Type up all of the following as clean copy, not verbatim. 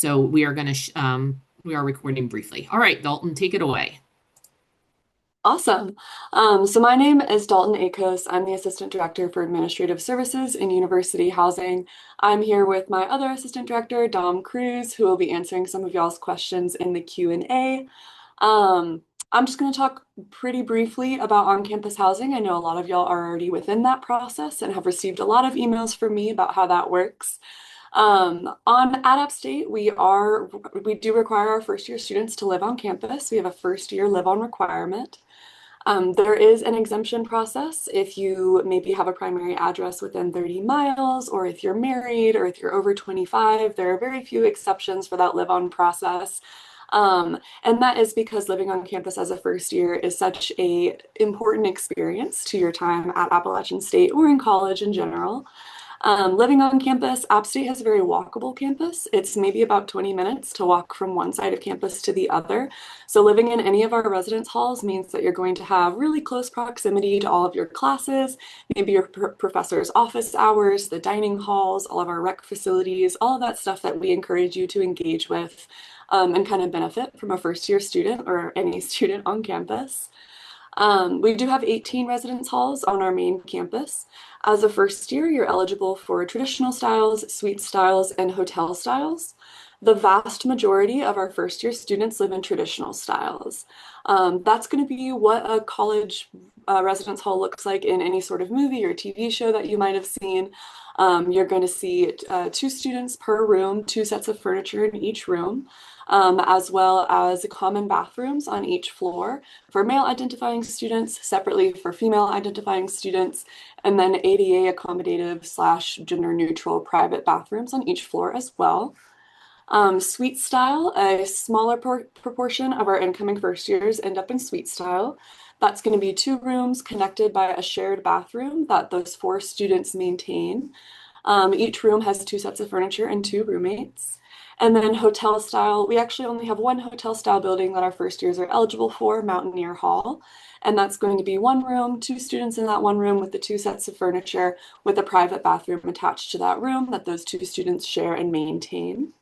So we are recording briefly. All right, Dalton, take it away. Awesome. So my name is Dalton Akos. I'm the Assistant Director for Administrative Services in University Housing. I'm here with my other Assistant Director, Dom Cruz, who will be answering some of y'all's questions in the Q&A. Um, I'm just going to talk pretty briefly about on-campus housing. I know a lot of y'all are already within that process and have received a lot of emails from me about how that works. On App State, we do require our first year students to live on campus. We have a first year live on requirement. There is an exemption process if you maybe have a primary address within 30 miles, or if you're married, or if you're over 25. There are very few exceptions for that live-on process. And that is because living on campus as a first year is such a important experience to your time at Appalachian State or in college in general. Living on campus, App State has a very walkable campus. It's maybe about 20 minutes to walk from one side of campus to the other. So living in any of our residence halls means that you're going to have really close proximity to all of your classes, maybe your professor's office hours, the dining halls, all of our rec facilities, all of that stuff that we encourage you to engage with and kind of benefit from a first year student or any student on campus. We do have 18 residence halls on our main campus. As a first year, you're eligible for traditional styles, suite styles, and hotel styles. The vast majority of our first year students live in traditional styles. That's going to be what a college residence hall looks like in any sort of movie or TV show that you might have seen. You're going to see two students per room, two sets of furniture in each room, as well as common bathrooms on each floor for male identifying students, separately for female identifying students, and then ADA accommodative slash gender neutral private bathrooms on each floor as well. Suite style, a smaller proportion of our incoming first years end up in suite style. That's going to be two rooms connected by a shared bathroom that those four students maintain. Each room has two sets of furniture and two roommates. And then hotel style, we actually only have one hotel style building that our first years are eligible for, Mountaineer Hall. And that's going to be one room, two students in that one room with the two sets of furniture with a private bathroom attached to that room that those two students share and maintain.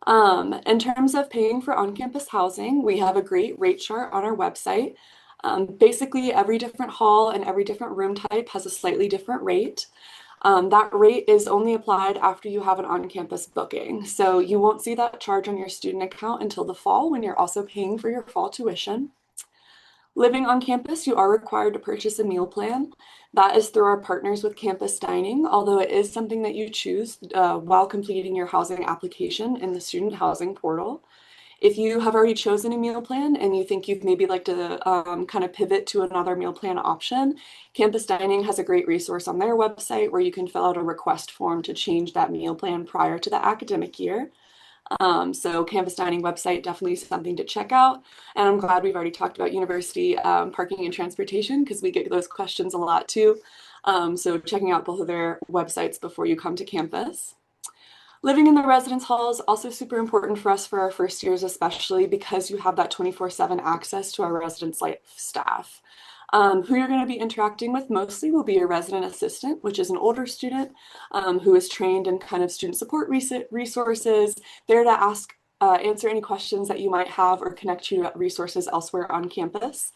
In terms of paying for on-campus housing, we have a great rate chart on our website. Basically, every different hall and every different room type has a slightly different rate. That rate is only applied after you have an on-campus booking. So you won't see that charge on your student account until the fall when you're also paying for your fall tuition. Living on campus, you are required to purchase a meal plan. That is through our partners with Campus Dining, although it is something that you choose while completing your housing application in the student housing portal. If you have already chosen a meal plan and you think you'd maybe like to kind of pivot to another meal plan option, Campus Dining has a great resource on their website where you can fill out a request form to change that meal plan prior to the academic year. So Campus Dining website definitely something to check out. And I'm glad we've already talked about university parking and transportation because we get those questions a lot too. So checking out both of their websites before you come to campus. Living in the residence hall is also super important for us for our first years, especially because you have that 24/7 access to our residence life staff. Who you're going to be interacting with mostly will be your resident assistant, which is an older student who is trained in kind of student support resources, there to answer any questions that you might have or connect you to resources elsewhere on campus.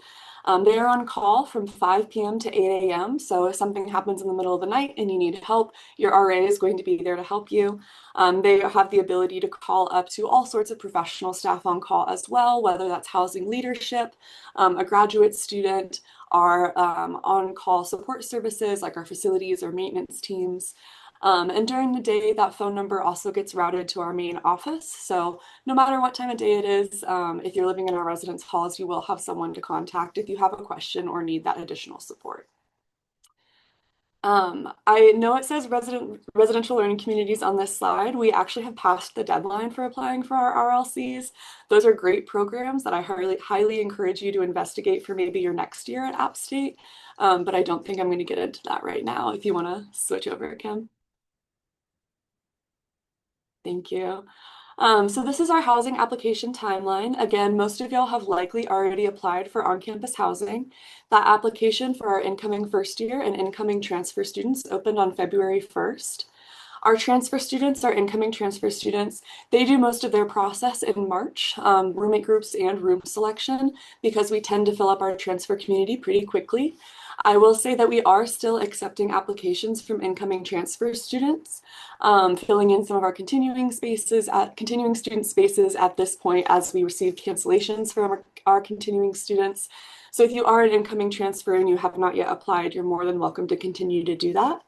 They are on call from 5 p.m. to 8 a.m. So if something happens in the middle of the night and you need help, your RA is going to be there to help you. They have the ability to call up to all sorts of professional staff on call as well, whether that's housing leadership, a graduate student, our on-call support services like our facilities or maintenance teams. And during the day, that phone number also gets routed to our main office. So no matter what time of day it is, if you're living in our residence halls, you will have someone to contact if you have a question or need that additional support. I know it says residential learning communities on this slide. We actually have passed the deadline for applying for our RLCs. Those are great programs that I highly encourage you to investigate for maybe your next year at App State. But I don't think I'm going to get into that right now if you want to switch over, Kim. Thank you. So this is our housing application timeline. Again, most of y'all have likely already applied for on-campus housing. That application for our incoming first year and incoming transfer students opened on February 1st. Our transfer students, our incoming transfer students, they do most of their process in March, roommate groups and room selection, because we tend to fill up our transfer community pretty quickly. I will say that we are still accepting applications from incoming transfer students, filling in some of our continuing student spaces at this point as we receive cancellations from our continuing students. So if you are an incoming transfer and you have not yet applied, you're more than welcome to continue to do that.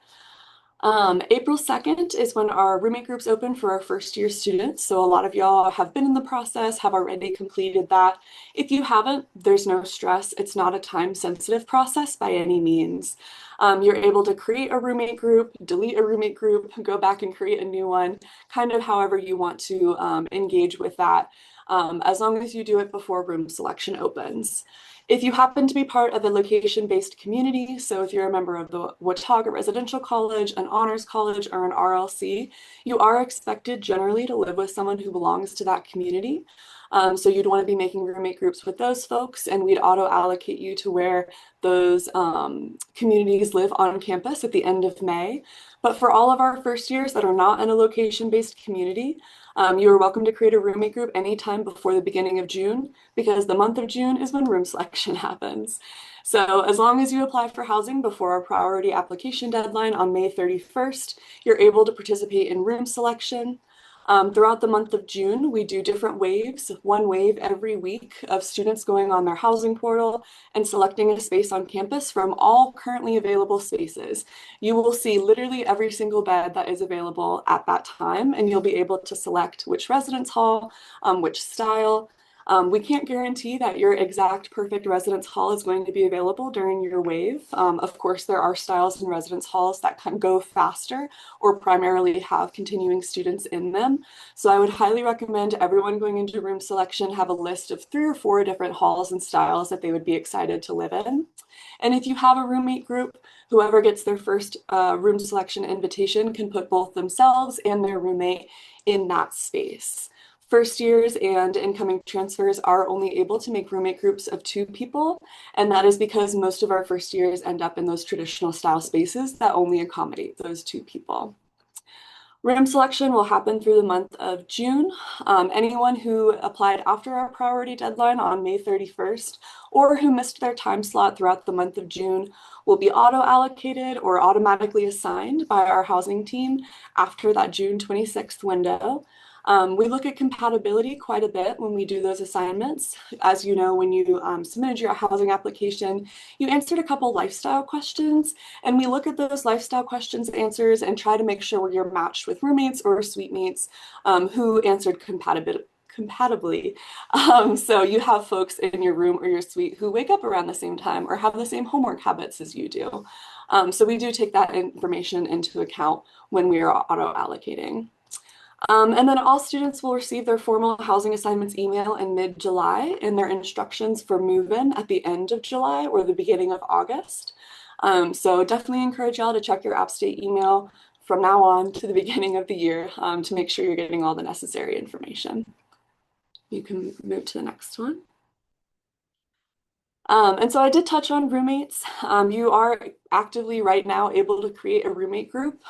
April 2nd is when our roommate groups open for our first year students. So a lot of y'all have been in the process, have already completed that. If you haven't, there's no stress. It's not a time sensitive process by any means. You're able to create a roommate group, delete a roommate group, go back and create a new one, kind of however you want to engage with that, as long as you do it before room selection opens. If you happen to be part of a location-based community, so if you're a member of the Watauga Residential College, an honors college, or an RLC, you are expected generally to live with someone who belongs to that community. So you'd want to be making roommate groups with those folks, and we'd auto-allocate you to where those communities live on campus at the end of May. But for all of our first years that are not in a location-based community, you are welcome to create a roommate group anytime before the beginning of June, because the month of June is when room selection happens. So as long as you apply for housing before our priority application deadline on May 31st, you're able to participate in room selection. Throughout the month of June, we do different waves, one wave every week of students going on their housing portal and selecting a space on campus from all currently available spaces. You will see literally every single bed that is available at that time, and you'll be able to select which residence hall, which style. We can't guarantee that your exact perfect residence hall is going to be available during your wave. Of course, there are styles in residence halls that can go faster or primarily have continuing students in them. So I would highly recommend everyone going into room selection have a list of 3 or 4 different halls and styles that they would be excited to live in. And if you have a roommate group, whoever gets their first room selection invitation can put both themselves and their roommate in that space. First years and incoming transfers are only able to make roommate groups of 2 people, and that is because most of our first years end up in those traditional style spaces that only accommodate those 2 people. Room selection will happen through the month of June. Anyone who applied after our priority deadline on May 31st or who missed their time slot throughout the month of June will be auto-allocated or automatically assigned by our housing team after that June 26th window. We look at compatibility quite a bit when we do those assignments. As you know, when you submitted your housing application, you answered a couple lifestyle questions, and we look at those lifestyle questions answers and try to make sure you're matched with roommates or suite mates who answered compatibly. So you have folks in your room or your suite who wake up around the same time or have the same homework habits as you do. So we do take that information into account when we are auto-allocating. And then all students will receive their formal housing assignments email in mid-July and their instructions for move-in at the end of July or the beginning of August. So definitely encourage y'all to check your App State email from now on to the beginning of the year to make sure you're getting all the necessary information. You can move to the next one. And so I did touch on roommates. You are actively right now able to create a roommate group.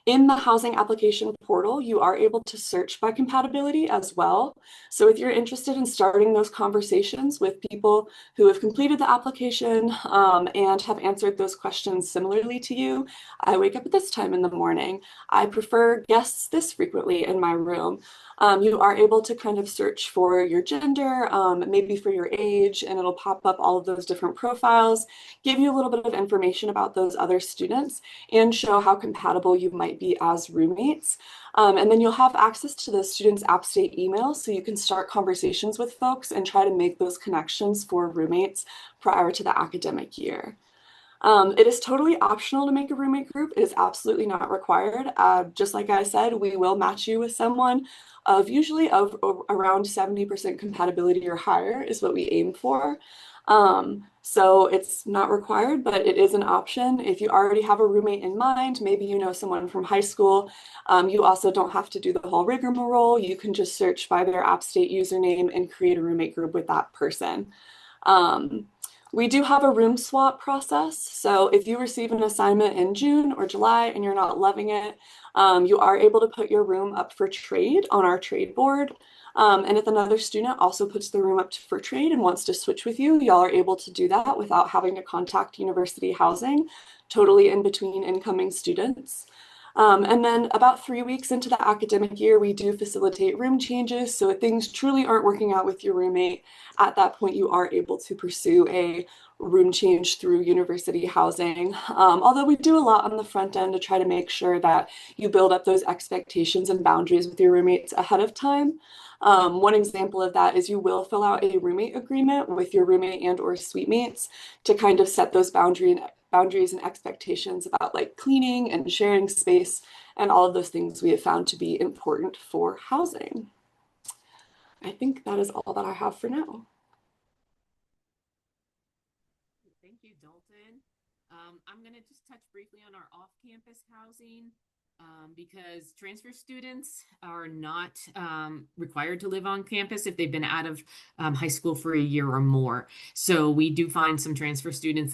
In the housing application portal, you are able to search by compatibility as well. So if you're interested in starting those conversations with people who have completed the application and have answered those questions similarly to you, I wake up at this time in the morning. I prefer guests this frequently in my room. You are able to kind of search for your gender, maybe for your age, and it'll pop up all of those different profiles, give you a little bit of information about those other students, and show how compatible you might be as roommates. And then you'll have access to the students' App State email, so you can start conversations with folks and try to make those connections for roommates prior to the academic year. It is totally optional to make a roommate group. It is absolutely not required. Just like I said, we will match you with someone of usually of around 70% compatibility or higher is what we aim for. So it's not required, but it is an option. If you already have a roommate in mind, maybe you know someone from high school, you also don't have to do the whole rigmarole. You can just search by their App State username and create a roommate group with that person. We do have a room swap process. So if you receive an assignment in June or July and you're not loving it, you are able to put your room up for trade on our trade board. And if another student also puts the room up for trade and wants to switch with you, y'all are able to do that without having to contact university housing, totally in between incoming students. And then about 3 weeks into the academic year, we do facilitate room changes. So if things truly aren't working out with your roommate, at that point, you are able to pursue a room change through university housing. Although we do a lot on the front end to try to make sure that you build up those expectations and boundaries with your roommates ahead of time. One example of that is you will fill out a roommate agreement with your roommate and or suite mates to kind of set those boundaries and expectations about like cleaning and sharing space and all of those things we have found to be important for housing. I think that is all that I have for now. Thank you, Dalton. I'm going to just touch briefly on our off-campus housing because transfer students are not required to live on campus if they've been out of high school for a year or more. So we do find some transfer students that